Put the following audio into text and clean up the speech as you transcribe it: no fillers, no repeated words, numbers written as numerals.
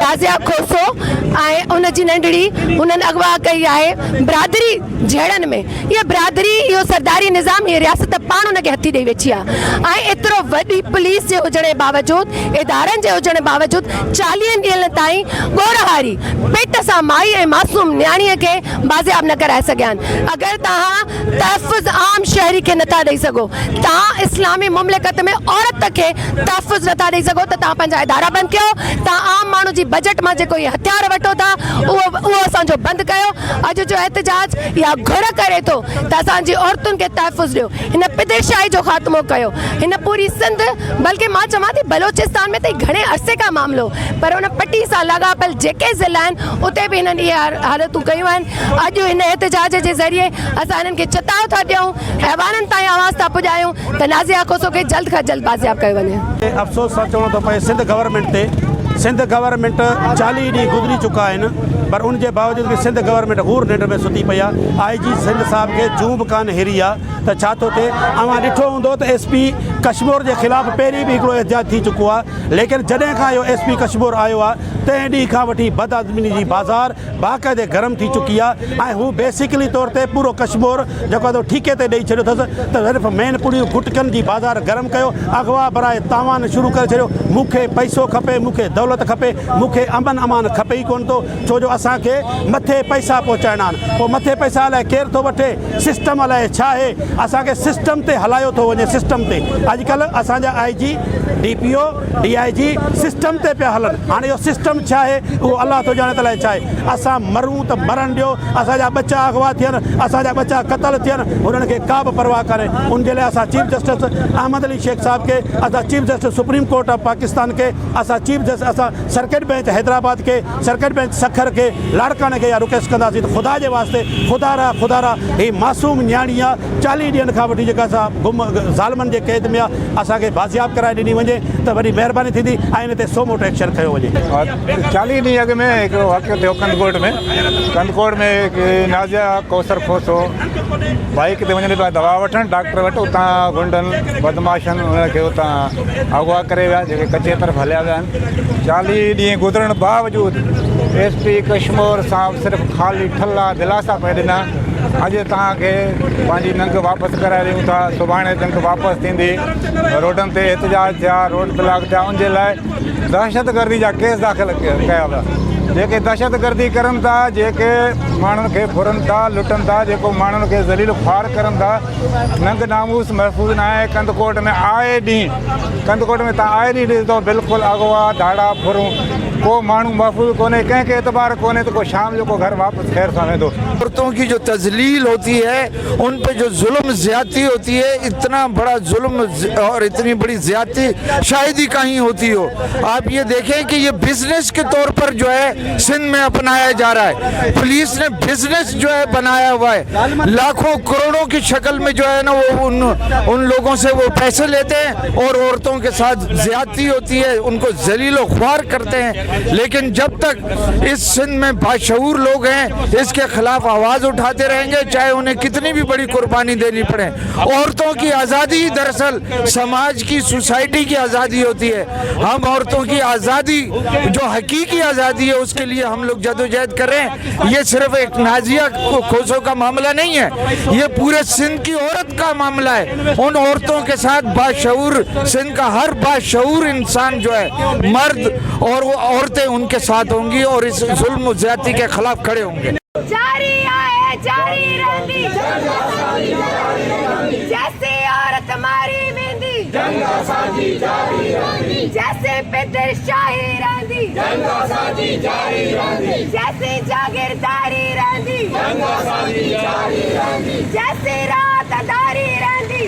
नाज़िया खोसो ऐं उन जी नंढड़ी उन्हनि अगवा कई आहे बिरादरी जहिड़नि में। इहा बिरादरी इहो सरदारी निज़ाम इहा रियासत पाण उनखे हथी ॾेई वेठी आहे ऐं एतिरो वॾी पुलिस जे हुजण जे बावजूदि इदारनि जे हुजण जे बावजूदि 40 ॾींहंनि ताईं ॻोड़हारी पेट सां माई ऐं मासूम नियाणीअ खे बाज़ियाब न कराए सघिया आहिनि। अगरि तव्हां तहफ़ुज़ आम शहरी खे नथा ॾेई सघो, तव्हां इस्लामी मुमलिकत में औरत खे तहफ़ुज़ नथा ॾेई सघो त तव्हां पंहिंजा इदारा बंदि कयो। तव्हां आम माण्हू जी बजट मां जेको इहे हथियार वठो था उहो असांजो बंदि कयो। अॼु जो एहतजाज इहा घुर करे थो त असांजी औरतुनि खे तहफ़ुज़ ॾियो, हिन पिदेशाही जो ख़ात्मो कयो। हिन पूरी सिंध बल्कि मां चवां थी बलोचिस्तान में त घणे अरसे खां मामिलो, पर उन पटी सां लाॻापियल जेके ज़िला आहिनि उते बि हिननि इहे हालतूं कयूं आहिनि। अॼु हिन एहतजाज जे ज़रिए असां हिननि खे चेताव था ॾियूं, हैवाननि ताईं आवाज़ था पुॼायूं त नाज़िया खोसो खे जल्द खां जल्द बाज़ियाब कयो वञे। अफ़सोस सां चवणो थो पए सिंध गवर्नमेंट 40 ॾींहं गुज़री चुका आहिनि, पर उन जे बावजूदि बि सिंध गवर्नमेंट हूर निंड में सुती पई आहे। IG सिंध साहिब खे जूं बि कान हिरी आहे त छा थो थिए। अवां ॾिठो हूंदो त SP कश्मीर जे ख़िलाफ़ पहिरीं बि हिकिड़ो एहतजाज थी चुको आहे, लेकिन जॾहिं खां इहो SP कश्मीर आयो आहे तंहिं ॾींहं खां वठी बदआज़मी जी बाज़ार बाक़ाइदे गरम थी चुकी आहे ऐं हू बेसिकली तौर ते पूरो कश्मीर जेको आहे ठीके ते ॾेई छॾियो अथसि त सिर्फ़ु मेन पुड़ियूं गुटकनि जी बाज़ार गरम कयो, अगवा बराए तावान शुरू करे छॾियो। मूंखे पैसो खपे, मूंखे दौलत खपे, मूंखे अमन अमान खपे ई कोन थो, छो जो असांखे मथे पैसा पहुचाइणा आहिनि। पोइ मथे पैसा अलाए केरु थो वठे, सिस्टम अलाए छा आहे, असांखे सिस्टम ते हलायो थो वञे। सिस्टम ते अॼुकल्ह असांजा IG DPO DIG सिस्टम ते पिया हलनि। हाणे इहो सिस्टम छा आहे उहो अलाह थो ॼाणे त अलाए छा आहे। असां मरूं त मरण ॾियो, असांजा बच्चा अगवा थियनि, असांजा बच्चा क़तल थियनि, हुननि खे का बि परवाह कान्हे। उन जे लाइ असां चीफ जस्टिस अहमद अली शेख साहिब खे, असां chief justice supreme court of Pakistan खे, असां चीफ जस्टिस असां सर्किट बेंच हैदराबाद के, सर्किट बेंच सखर के, लाड़काने के रिक्वेस्ट कंदासीं त ख़ुदा जे वास्ते ख़ुदा रा ही मासूम नियाणी आहे 40 ॾींहंनि खां वठी जेका असां गुम ज़ालिमनि जे कैद में आहे, असांखे बाज़ियाब कराए ॾिनी वञे त वरी महिरबानी थींदी ऐं हिन ते सोमोट एक्शन खयो वञे। 40 ॾींहं अॻु में हिकिड़ो वाक़ियो थियो कंदकोट में नाज़िया कौसर खोसो बाइक ते वञनि पिया दवा वठणु डॉक्टर वटि, उतां गुंडनि बदमाशनि हुनखे उतां अगवा करे विया जेके कचे तरफ़ हलिया विया आहिनि। 40 ॾींहं गुज़रण बावजूदि SP कश्मीर साहिब सिर्फ़ु ख़ाली ठल्ला दिलासा पिया ॾिना। अॼु तव्हांखे पंहिंजी नंग वापसि कराए ॾियूं था, सुभाणे नंग वापसि थींदी। रोडनि ते एहतजाज थिया, रोड ब्लॉक थिया, उनजे लाइ दहशतगर्दी जा केस दाख़िल कया विया। जेके दहशतगर्दी करनि था, जेके माण्हुनि खे फुरनि था, लुटनि था, जेको माण्हुनि खे ज़लील ख़्वार करनि था, नंग नामूस महफ़ूज़ न आहे। कंदकोट में आए ॾींहुं ॾिसंदो बिल्कुलु अगवा धाड़ा फुरूं, को माण्हू महफ़ूज़ कोन्हे, कंहिंखे एतबार कोन्हे त को शाम जो को घर वापसि ख़ैर सां वेंदो। औरतों की जो तजलील होती है, उन पे जो जुल्म ज़्यादती होती है, इतना बड़ा जुल्म और इतनी बड़ी ज़्यादती शायद ही कहीं होती हो। आप ये देखें कि ये बिजनेस के तौर पर जो है सिंध में अपनाया जा रहा है। पुलिस ने बिजनेस जो है बनाया हुआ है, लाखों करोड़ों की शक्ल में जो है ना वो उन लोगों से वो पैसे लेते हैं और औरतों के साथ ज्यादती होती है, उनको जलीलो ख्वार करते हैं। लेकिन जब तक इस सिंध में बाशऊर लोग हैं इसके खिलाफ आवाज उठाते रहेंगे, चाहे उन्हें कितनी भी बड़ी कुर्बानी देनी पड़े। औरतों की आज़ादी दरअसल समाज की, सोसाइटी की आज़ादी होती है। हम औरतों की आज़ादी जो हकीकी आज़ादी है उसके लिए हम लोग जदोजहद कर रहे हैं। ये सिर्फ एक नाज़िया खोसो का मामला नहीं है, ये पूरे सिंध की औरत का मामला है। उन औरतों के साथ बाशऊर सिंध का हर बाशऊर इंसान जो है, मर्द और वो औरतें उनके साथ होंगी और इस जुल्म ज़्यादती के खिलाफ खड़े होंगे। जारी आए जारी रहंदी, जैसे औरत मारी मेहंदी, जैसे पेदर शाही रहंदी, जैसे जागीरदारी रहंदी, जैसे रात दारी रहंदी।